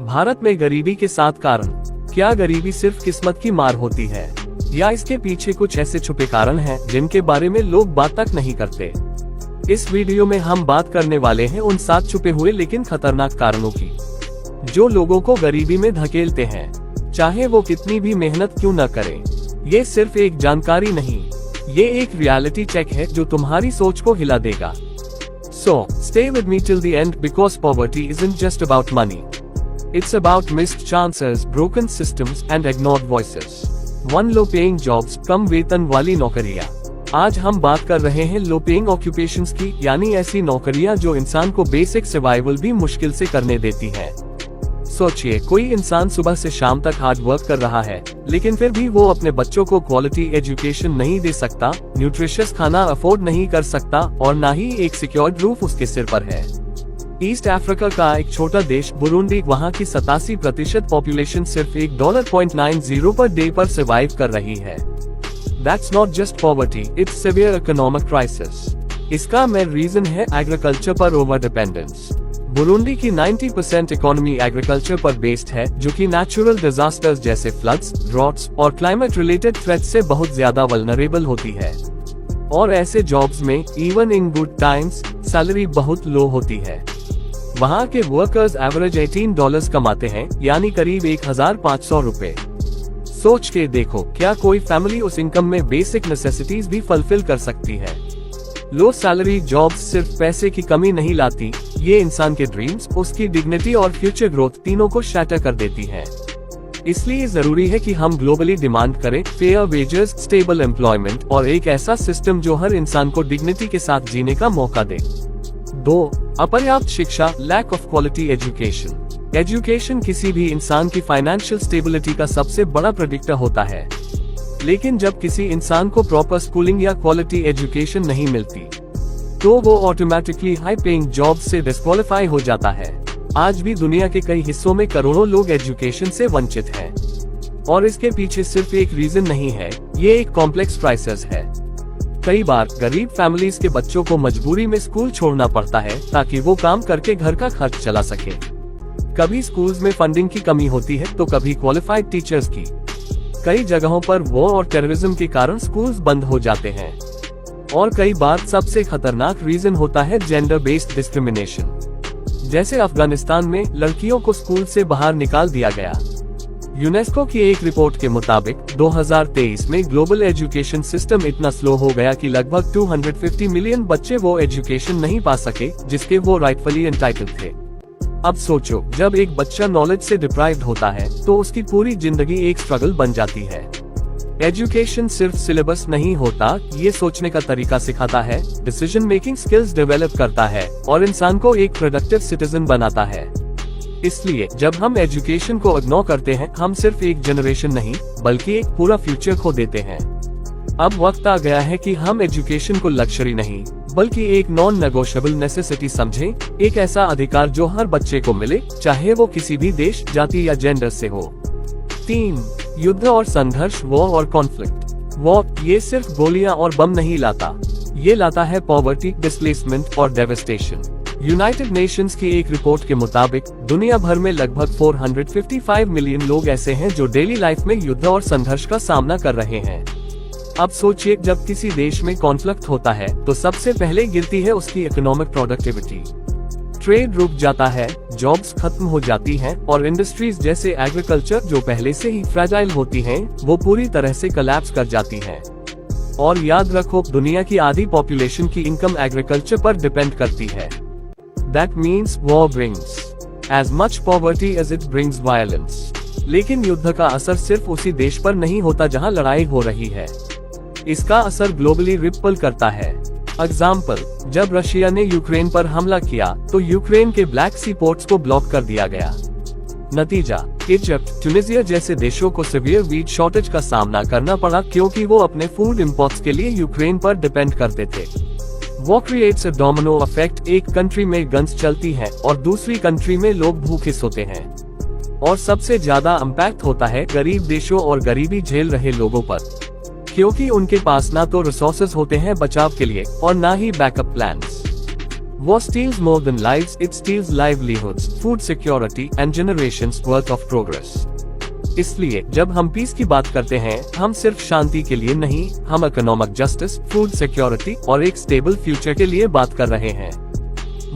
भारत में गरीबी के 7 कारण। क्या गरीबी सिर्फ किस्मत की मार होती है या इसके पीछे कुछ ऐसे छुपे कारण हैं जिनके बारे में लोग बात तक नहीं करते? इस वीडियो में हम बात करने वाले हैं उन 7 छुपे हुए लेकिन खतरनाक कारणों की जो लोगों को गरीबी में धकेलते हैं, चाहे वो कितनी भी मेहनत क्यों न करें। ये सिर्फ एक जानकारी नहीं, ये एक रियलिटी चेक है जो तुम्हारी सोच को हिला देगा। So, stay with me till the end because poverty isn't just about money. It's about missed chances, broken systems and ignored voices. One low paying jobs, कम वेतन वाली नौकरियां। आज हम बात कर रहे हैं लो पेइंग ऑक्यूपेशंस की, यानी ऐसी नौकरियां जो इंसान को बेसिक सर्वाइवल भी मुश्किल से करने देती हैं। सोचिए, कोई इंसान सुबह से शाम तक हार्ड वर्क कर रहा है, लेकिन फिर भी वो अपने बच्चों को क्वालिटी एजुकेशन नहीं दे सकता, न्यूट्रिशियस खाना अफोर्ड नहीं कर सकता और ना ही एक सिक्योर्ड रूफ उसके सिर पर है। ईस्ट अफ्रीका का एक छोटा देश बुरुंडी, वहाँ की 87% पॉपुलेशन सिर्फ $1.90 पर डे पर सर्वाइव कर रही है। That's not just poverty, it's severe economic crisis. इसका मेन रीजन है एग्रीकल्चर पर ओवर डिपेंडेंस। बुरुंडी की 90% इकोनॉमी एग्रीकल्चर पर बेस्ड है, जो कि नेचुरल डिजास्टर्स जैसे फ्लड्स, ड्रॉट्स और क्लाइमेट रिलेटेड थ्रेट्स से बहुत ज्यादा वल्नरेबल होती है। और ऐसे जॉब्स में even in good times salary बहुत लो होती है। वहाँ के वर्कर्स एवरेज $18 कमाते हैं, यानी करीब 1500 रुपए। सोच के देखो, क्या कोई फैमिली उस इनकम में बेसिक नेसेसिटीज भी फुलफिल कर सकती है? लो सैलरी जॉब्स सिर्फ पैसे की कमी नहीं लाती, ये इंसान के ड्रीम्स, उसकी डिग्निटी और फ्यूचर ग्रोथ तीनों को शैटर कर देती है। इसलिए जरूरी है कि हम ग्लोबली डिमांड करें फेयर वेजेस, स्टेबल एम्प्लॉयमेंट और एक ऐसा सिस्टम जो हर इंसान को डिग्निटी के साथ जीने का मौका दे। 2. अपर्याप्त शिक्षा, lack of quality education. Education किसी भी इंसान की फाइनेंशियल स्टेबिलिटी का सबसे बड़ा प्रेडिक्टर होता है, लेकिन जब किसी इंसान को प्रॉपर स्कूलिंग या क्वालिटी एजुकेशन नहीं मिलती, तो वो ऑटोमेटिकली हाई पेइंग जॉब से डिस्क्वालीफाई हो जाता है। आज भी दुनिया के कई हिस्सों में करोड़ों लोग एजुकेशन से वंचित हैं, और इसके पीछे सिर्फ एक रीजन नहीं है, ये एक कॉम्प्लेक्स क्राइसिस है। कई बार गरीब फैमिलीज के बच्चों को मजबूरी में स्कूल छोड़ना पड़ता है ताकि वो काम करके घर का खर्च चला सके। कभी स्कूल्स में फंडिंग की कमी होती है, तो कभी क्वालिफाइड टीचर्स की। कई जगहों पर वॉर और टेररिज्म के कारण स्कूल्स बंद हो जाते हैं, और कई बार सबसे खतरनाक रीजन होता है जेंडर बेस्ड डिस्क्रिमिनेशन। जैसे अफगानिस्तान में लड़कियों को स्कूल से बाहर निकाल दिया गया। यूनेस्को की एक रिपोर्ट के मुताबिक 2023 में ग्लोबल एजुकेशन सिस्टम इतना स्लो हो गया कि लगभग 250 मिलियन बच्चे वो एजुकेशन नहीं पा सके जिसके वो राइटफुली एंटाइटल्ड थे। अब सोचो, जब एक बच्चा नॉलेज से डिप्राइव्ड होता है तो उसकी पूरी जिंदगी एक स्ट्रगल बन जाती है। एजुकेशन सिर्फ सिलेबस नहीं होता, ये सोचने का तरीका सिखाता है, डिसीजन मेकिंग स्किल्स डेवलप करता है और इंसान को एक प्रोडक्टिव सिटीजन बनाता है। इसलिए जब हम एजुकेशन को इग्नोर करते हैं, हम सिर्फ एक जनरेशन नहीं बल्कि एक पूरा फ्यूचर खो देते हैं। अब वक्त आ गया है कि हम एजुकेशन को लग्जरी नहीं बल्कि एक नॉन नेगोशिएबल नेसेसिटी समझें, एक ऐसा अधिकार जो हर बच्चे को मिले, चाहे वो किसी भी देश, जाति या जेंडर से हो। 3. युद्ध और संघर्ष, वॉर और कॉन्फ्लिक्ट। वॉर ये सिर्फ गोलियां और बम नहीं लाता, ये लाता है पॉवर्टी, डिस्प्लेसमेंट और डेवस्टेशन। यूनाइटेड नेशंस की एक रिपोर्ट के मुताबिक दुनिया भर में लगभग 455 मिलियन लोग ऐसे हैं जो डेली लाइफ में युद्ध और संघर्ष का सामना कर रहे हैं। अब सोचिए, जब किसी देश में कॉन्फ्लिक्ट होता है तो सबसे पहले गिरती है उसकी इकोनॉमिक प्रोडक्टिविटी। ट्रेड रुक जाता है, जॉब्स खत्म हो जाती हैं और इंडस्ट्रीज जैसे एग्रीकल्चर जो पहले से ही फ्रेजाइल होती हैं, वो पूरी तरह से कोलैप्स कर जाती हैं। और याद रखो, दुनिया की आधी पॉपुलेशन की इनकम एग्रीकल्चर पर डिपेंड करती है। That means war brings as much poverty as it brings violence. लेकिन युद्ध का असर सिर्फ उसी देश पर नहीं होता जहां लड़ाई हो रही है, इसका असर ग्लोबली रिपल करता है। एग्जाम्पल, जब रशिया ने यूक्रेन पर हमला किया तो यूक्रेन के ब्लैक सी पोर्ट्स को ब्लॉक कर दिया गया। नतीजा, इजिप्ट, ट्यूनिसिया जैसे देशों को सीवियर वीट शॉर्टेज का सामना करना पड़ा क्योंकि वो अपने फूड इंपोर्ट्स के लिए यूक्रेन पर डिपेंड करते थे। वो क्रिएट्स अ डोमिनो इफेक्ट, एक कंट्री में गन्स चलती हैं और दूसरी कंट्री में लोग भूखे सोते हैं। और सबसे ज्यादा इम्पैक्ट होता है गरीब देशों और गरीबी झेल रहे लोगों पर, क्योंकि उनके पास ना तो रिसोर्सेज होते हैं बचाव के लिए और ना ही backup plans. War steals more than lives, it steals livelihoods, food security and generations worth of progress. इसलिए जब हम पीस की बात करते हैं, हम सिर्फ शांति के लिए नहीं, हम इकोनॉमिक जस्टिस, फूड सिक्योरिटी और एक स्टेबल फ्यूचर के लिए बात कर रहे हैं।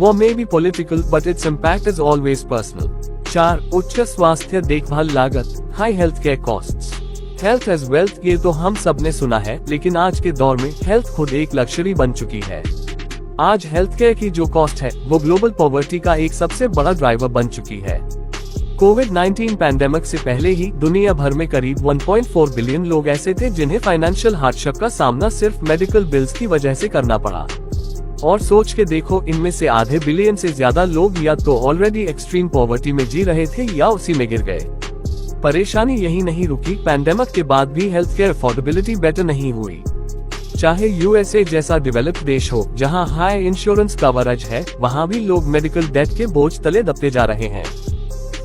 War may be political, but its impact is always personal. 4. उच्च स्वास्थ्य देखभाल लागत, high health care costs. Health as wealth, ये तो हम सब ने सुना है, लेकिन आज के दौर में हेल्थ खुद एक लग्जरी बन चुकी है। आज हेल्थ केयर की जो कॉस्ट है, वो ग्लोबल पॉवर्टी का एक सबसे बड़ा ड्राइवर बन चुकी है। कोविड-19 पैंडेमिक से पहले ही दुनिया भर में करीब 1.4 बिलियन लोग ऐसे थे जिन्हें फाइनेंशियल हार्डशिप का सामना सिर्फ मेडिकल बिल्स की वजह से करना पड़ा। और सोच के देखो, इनमें से आधे बिलियन से ज्यादा लोग या तो ऑलरेडी एक्सट्रीम पॉवर्टी में जी रहे थे या उसी में गिर गए। परेशानी यही नहीं रुकी, पैंडेमिक के बाद भी हेल्थ केयर अफोर्डेबिलिटी बेटर नहीं हुई। चाहे यूएसए जैसा डेवलप्ड देश हो, जहां हाई इंश्योरेंस कवरेज है, वहां भी लोग मेडिकल डेट के बोझ तले दबते जा रहे हैं।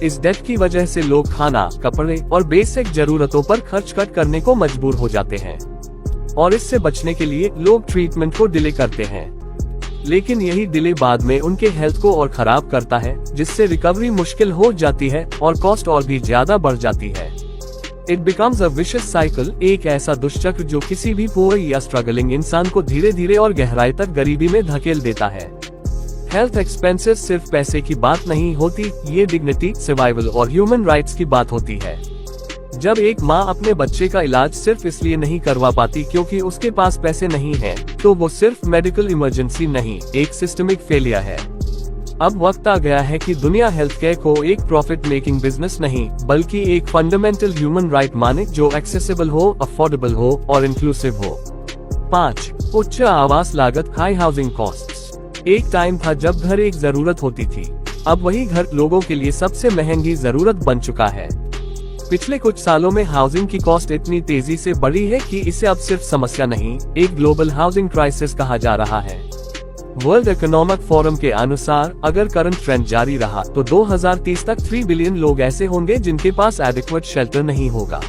इस डेट की वजह से लोग खाना, कपड़े और बेसिक जरूरतों पर खर्च कट करने को मजबूर हो जाते हैं, और इससे बचने के लिए लोग ट्रीटमेंट को डिले करते हैं। लेकिन यही डिले बाद में उनके हेल्थ को और खराब करता है, जिससे रिकवरी मुश्किल हो जाती है और कॉस्ट और भी ज्यादा बढ़ जाती है। It becomes a vicious cycle, एक ऐसा दुष्चक्र जो किसी भी पुअर या स्ट्रगलिंग इंसान को धीरे धीरे और गहराई तक गरीबी में धकेल देता है। हेल्थ एक्सपेंसेस सिर्फ पैसे की बात नहीं होती, ये डिग्निटी, सर्वाइवल और ह्यूमन राइट्स की बात होती है। जब एक माँ अपने बच्चे का इलाज सिर्फ इसलिए नहीं करवा पाती क्योंकि उसके पास पैसे नहीं हैं, तो वो सिर्फ मेडिकल इमरजेंसी नहीं, एक सिस्टमिक फेलियर है। अब वक्त आ गया है कि दुनिया हेल्थ केयर को एक प्रॉफिट मेकिंग बिजनेस नहीं, बल्कि एक फंडामेंटल ह्यूमन राइट माने, जो एक्सेसिबल हो, अफोर्डेबल हो और इंक्लूसिव हो। 5. उच्च आवास लागत, हाई हाउसिंग कॉस्ट्स। एक टाइम था जब घर एक जरूरत होती थी, अब वही घर लोगों के लिए सबसे महंगी जरूरत बन चुका है। पिछले कुछ सालों में हाउसिंग की कॉस्ट इतनी तेजी से बढ़ी है कि इसे अब सिर्फ समस्या नहीं, एक ग्लोबल हाउसिंग क्राइसिस कहा जा रहा है। वर्ल्ड इकोनॉमिक फोरम के अनुसार अगर करंट ट्रेंड जारी रहा तो 2030 तक 3 बिलियन लोग ऐसे होंगे जिनके पास एडिक्वेट शेल्टर नहीं होगा।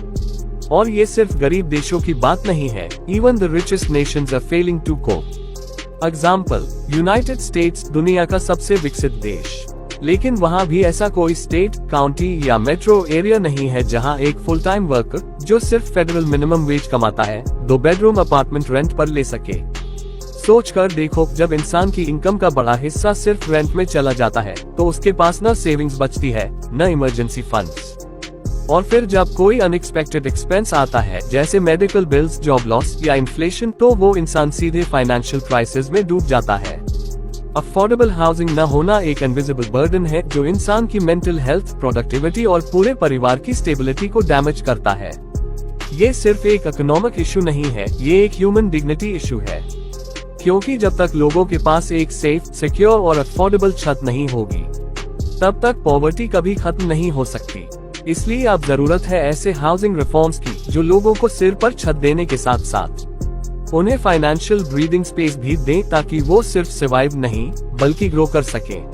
और ये सिर्फ गरीब देशों की बात नहीं है, even the richest nations are failing to cope. Example, United States दुनिया का सबसे विकसित देश, लेकिन वहाँ भी ऐसा कोई स्टेट, काउंटी या मेट्रो एरिया नहीं है जहाँ एक फुल टाइम वर्कर जो सिर्फ फेडरल मिनिमम वेज कमाता है 2 बेडरूम अपार्टमेंट रेंट पर ले सके। सोच कर देखो, जब इंसान की इनकम का बड़ा हिस्सा सिर्फ रेंट में चला जाता है तो उसके पास न सेविंग्स बचती है, न इमरजेंसी फंड्स। और फिर जब कोई अनएक्सपेक्टेड एक्सपेंस आता है, जैसे मेडिकल बिल्स, जॉब लॉस या इन्फ्लेशन, तो वो इंसान सीधे फाइनेंशियल क्राइसिस में डूब जाता है। अफोर्डेबल हाउसिंग न होना एक इनविजिबल बर्डन है जो इंसान की मेंटल हेल्थ, प्रोडक्टिविटी और पूरे परिवार की स्टेबिलिटी को डैमेज करता है। ये सिर्फ एक इकोनॉमिक इशू नहीं है, ये एक ह्यूमन डिग्निटी इशू है। क्योंकि जब तक लोगों के पास एक सेफ, सिक्योर और अफोर्डेबल छत नहीं होगी, तब तक पॉवर्टी कभी खत्म नहीं हो सकती। इसलिए अब जरूरत है ऐसे हाउसिंग रिफॉर्म्स की जो लोगों को सिर पर छत देने के साथ साथ उन्हें फाइनेंशियल ब्रीदिंग स्पेस भी दें, ताकि वो सिर्फ सर्वाइव नहीं बल्कि ग्रो कर सकें।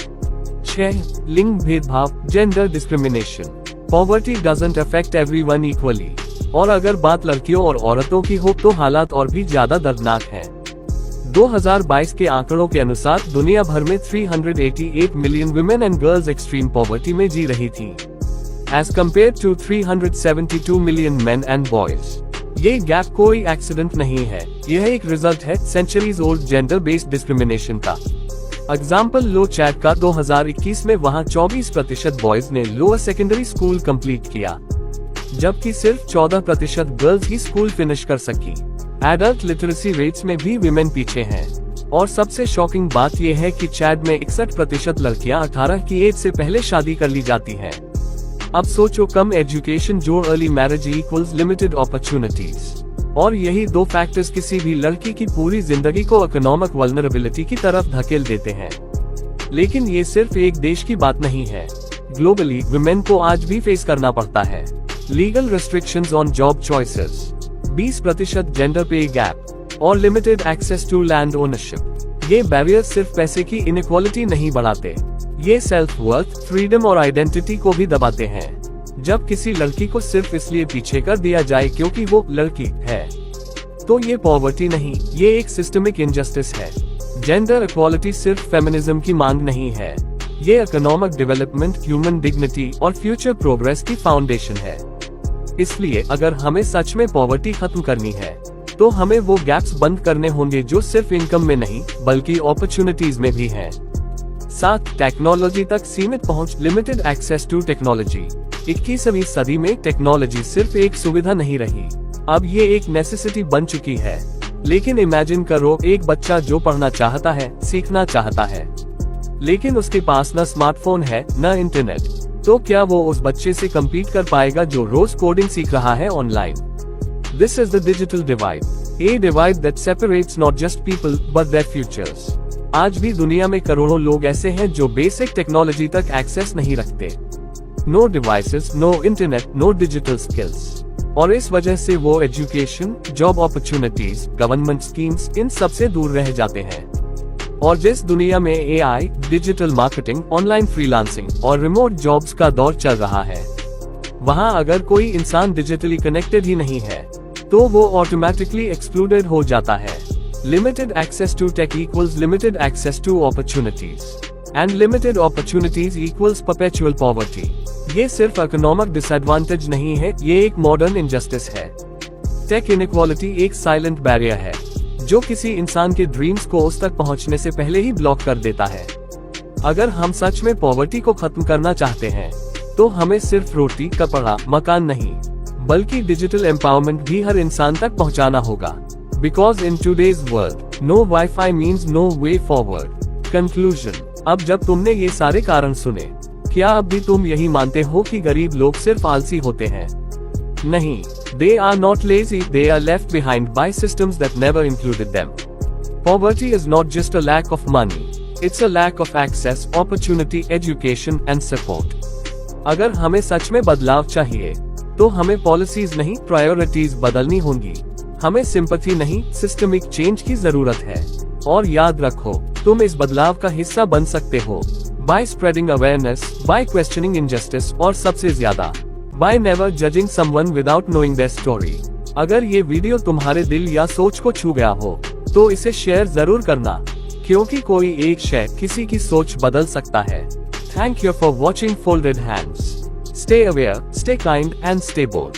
6. लिंग भेदभाव, gender discrimination. Poverty doesn't affect everyone equally, और अगर बात लड़कियों और औरतों की हो तो हालात और भी ज्यादा दर्दनाक हैं। 2022 के आंकड़ों के अनुसार दुनिया भर में 388 million women and girls extreme poverty में जी रही थी, as compared to 372 million men and boys. ये गैप कोई एक्सीडेंट नहीं है, यह एक रिजल्ट है centuries old gender based discrimination का। एग्जाम्पल लो चैट का 2021 में वहाँ 24% बॉयज ने लोअर सेकेंडरी स्कूल कंप्लीट किया, जबकि सिर्फ 14% गर्ल्स ही स्कूल फिनिश कर सकी। एडल्ट लिटरेसी रेट्स में भी विमेन पीछे हैं, और सबसे शॉकिंग बात यह है कि चैड में 61% लड़कियां 18 की एज से पहले शादी कर ली जाती हैं। अब सोचो, कम एजुकेशन जो early marriage equals limited opportunities, और यही दो फैक्टर्स किसी भी लड़की की पूरी जिंदगी को इकोनॉमिक वल्नरेबिलिटी की तरफ धकेल देते हैं। लेकिन ये सिर्फ एक देश की बात नहीं है, ग्लोबली वुमेन को आज भी फेस करना पड़ता है। Legal restrictions on job choices, 20% gender pay gap और limited access to land ownership. ये बैरियर सिर्फ पैसे की इनइक्वालिटी नहीं बढ़ाते, ये सेल्फ वर्थ, फ्रीडम और आइडेंटिटी को भी दबाते हैं। जब किसी लड़की को सिर्फ इसलिए पीछे कर दिया जाए क्योंकि वो लड़की है, तो ये पॉवर्टी नहीं, ये एक सिस्टमिक इनजस्टिस है। जेंडर इक्वालिटी सिर्फ फेमिनिज्म की मांग नहीं है, ये इकोनॉमिक डेवलपमेंट, ह्यूमन डिग्निटी और फ्यूचर प्रोग्रेस की फाउंडेशन है। इसलिए अगर हमें सच में पॉवर्टी खत्म करनी है तो हमें वो गैप्स बंद करने होंगे जो सिर्फ इनकम में नहीं बल्कि अपॉर्चुनिटीज में भी हैं। 7 टेक्नोलॉजी तक सीमित पहुंच, लिमिटेड एक्सेस टू टेक्नोलॉजी। 21वीं सदी में टेक्नोलॉजी सिर्फ एक सुविधा नहीं रही, अब ये एक नेसेसिटी बन चुकी है। लेकिन इमेजिन करो एक बच्चा जो पढ़ना चाहता है, सीखना चाहता है, लेकिन उसके पास न स्मार्टफोन है न इंटरनेट, तो क्या वो उस बच्चे से कम्पीट कर पाएगा जो रोज कोडिंग सीख रहा है online? This is the digital divide, a divide that separates not just people but their futures. आज भी दुनिया में करोड़ों लोग ऐसे हैं जो बेसिक टेक्नोलॉजी तक एक्सेस नहीं रखते। No devices, no internet, no digital skills. और इस वजह से वो education, job opportunities, government schemes, इन सब से दूर रह जाते हैं। और जिस दुनिया में AI, digital marketing, online freelancing और रिमोट जॉब्स का दौर चल रहा है, वहाँ अगर कोई इंसान डिजिटली कनेक्टेड ही नहीं है तो वो ऑटोमेटिकली एक्सक्लूडेड हो जाता है। Limited access to tech equals limited access to opportunities, and limited opportunities equals perpetual poverty. ये सिर्फ इकोनॉमिक डिसएडवांटेज नहीं है, ये एक मॉडर्न इनजस्टिस है। टेक इनइक्वालिटी एक साइलेंट बैरियर है जो किसी इंसान के ड्रीम्स को उस तक पहुंचने से पहले ही ब्लॉक कर देता है। अगर हम सच में पॉवर्टी को खत्म करना चाहते हैं तो हमें सिर्फ रोटी, कपड़ा, मकान नहीं बल्कि डिजिटल एम्पावरमेंट भी हर इंसान तक पहुंचाना होगा। Because in today's world no WiFi means no way forward. Conclusion, अब जब तुमने ये सारे कारण सुने, क्या अब भी तुम यही मानते हो कि गरीब लोग सिर्फ आलसी होते हैं? नहीं, they are not lazy, they are left behind by systems that never included them. Poverty is not just a lack of money, it's a lack of access, opportunity, education and support. अगर हमें सच में बदलाव चाहिए तो हमें policies नहीं, priorities बदलनी होंगी। हमें सिंपैथी नहीं, सिस्टमिक चेंज की जरूरत है। और याद रखो, तुम इस बदलाव का हिस्सा बन सकते हो by spreading awareness, by questioning injustice और सबसे ज्यादा by never judging someone without knowing their story. अगर ये वीडियो तुम्हारे दिल या सोच को छू गया हो तो इसे शेयर जरूर करना, क्योंकि कोई एक शेयर किसी की सोच बदल सकता है। Thank you for watching Folded Hands. Stay aware, stay kind and stay bold.